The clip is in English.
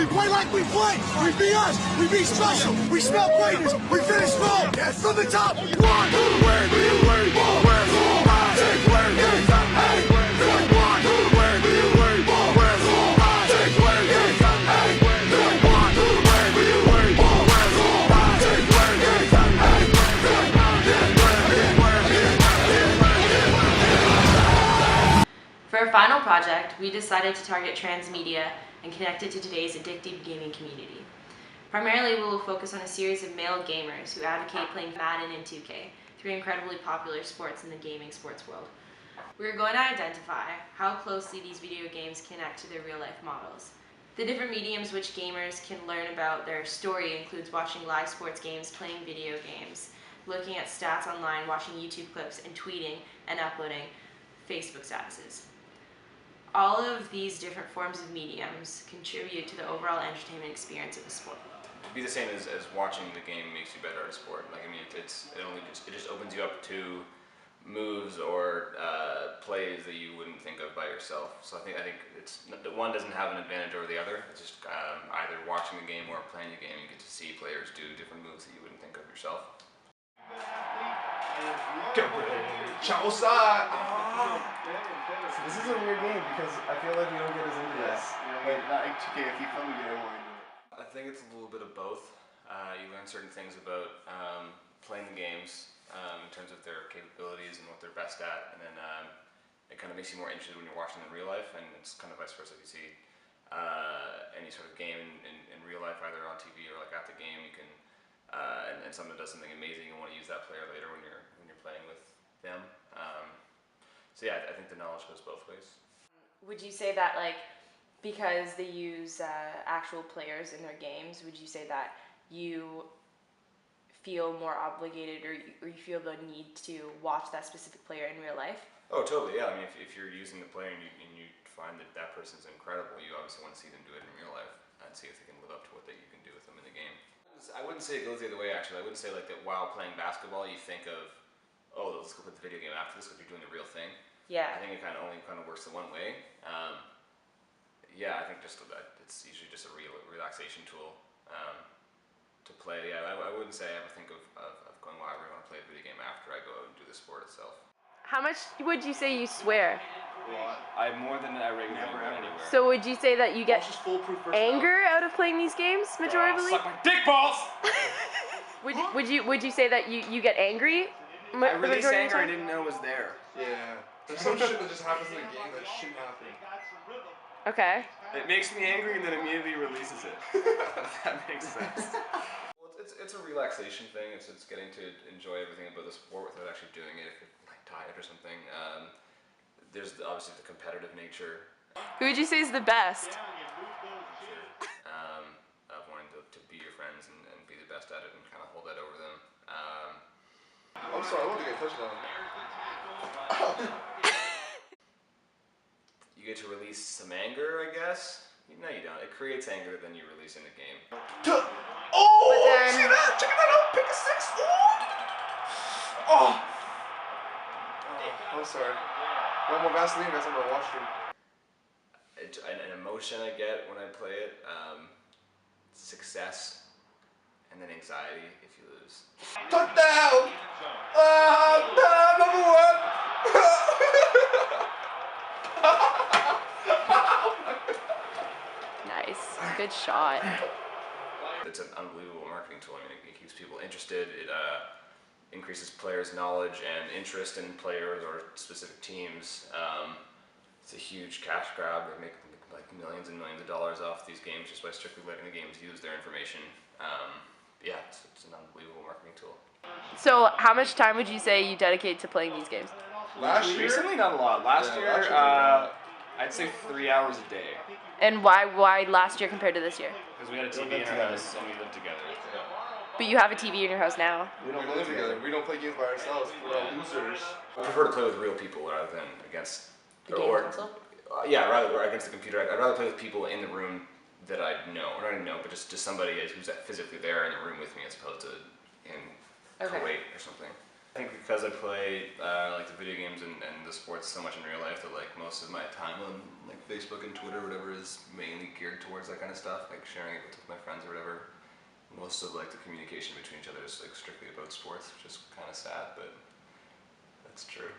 We play like we play. We be us. We be special. We smell greatness. We finish strong. From the top. For our final project, we decided to target Transmedia and connect it to today's addictive gaming community. Primarily, we will focus on a series of male gamers who advocate playing Madden and 2K, three incredibly popular sports in the gaming sports world. We are going to identify how closely these video games connect to their real-life models. The different mediums which gamers can learn about their story includes watching live sports games, playing video games, looking at stats online, watching YouTube clips, and tweeting and uploading Facebook statuses. All of these different forms of mediums contribute to the overall entertainment experience of the sport. It'd be the same as watching the game makes you better at a sport. Like, I mean, it just opens you up to moves or plays that you wouldn't think of by yourself. So I think it's one doesn't have an advantage over the other. It's just either watching the game or playing the game. You get to see players do different moves that you wouldn't think of yourself. So this is a weird game because I feel like we don't get as into this. Like, not like 2K, if you fun, we get more into it. I think it's a little bit of both. You learn certain things about playing the games in terms of their capabilities and what they're best at, and then it kind of makes you more interested when you're watching them in real life, and it's kind of vice versa. If you see any sort of game in real life, either on TV or like at the game, you can and someone does something amazing, you want to use that player later when you're playing with them. So yeah, I think the knowledge goes both ways. Would you say that, like, because they use actual players in their games, would you say that you feel more obligated or you feel the need to watch that specific player in real life? Oh, totally, yeah. I mean, if you're using the player and you find that that person's incredible, you obviously want to see them do it in real life and see if they can live up to what you can do with them in the game. I wouldn't say it goes the other way, actually. I wouldn't say like that while playing basketball you think of, oh, let's go play the video game after this because you're doing the real thing. Yeah. I think it only works the one way. Yeah, I think just it's usually just a relaxation tool to play. Yeah, I wouldn't say I ever think of going, wow, I really want to play a video game after I go out and do the sport itself. How much would you say you swear? I more than I regularly anywhere. So would you say that you get anger out of playing these games majorly? Suck my dick balls! Would you say that you get angry? I release anger I didn't know was there. Yeah. There's some shit that just happens in a game that shouldn't happen. Okay. It makes me angry and then immediately releases it. If that makes sense. Well, it's a relaxation thing. It's getting to enjoy everything about the sport without actually doing it. If you're like tired or something. There's obviously the competitive nature. Who would you say is the best? Of wanting to be your friends and be the best at it and kind of hold that over them. I'm sorry, I want to get a touchdown. You get to release some anger, I guess. No, you don't. It creates anger that then you release in the game. Oh! See that? Check that out! Pick a six! Oh! I'm sorry. No more Vaseline, guys. I'm gonna wash you. An emotion I get when I play it, success, and then anxiety if you lose. Touchdown! Number one! Nice. Good shot. It's an unbelievable marketing tool. I mean, it keeps people interested. It increases players' knowledge and interest in players or specific teams. It's a huge cash grab. They make like millions and millions of dollars off these games just by strictly letting the games use their information. Yeah, it's an unbelievable marketing tool. So how much time would you say you dedicate to playing these games? Last year? Recently, not a lot. Last year, I'd say 3 hours a day. And why last year compared to this year? Because we had a TV in our house and we lived together. But you have a TV in your house now. We don't live together. We don't play games by ourselves. We're all losers. I prefer to play with real people rather than against The game console? Yeah, rather against the computer. I'd rather play with people in the room that I know, or not even know, but just somebody who's physically there in the room with me, as opposed to in Kuwait or something. I think because I play like the video games and the sports so much in real life that like most of my time on like Facebook and Twitter or whatever is mainly geared towards towards that kind of stuff, like sharing it with my friends or whatever. Most of like the communication between each other is like strictly about sports, which is kind of sad, but that's true.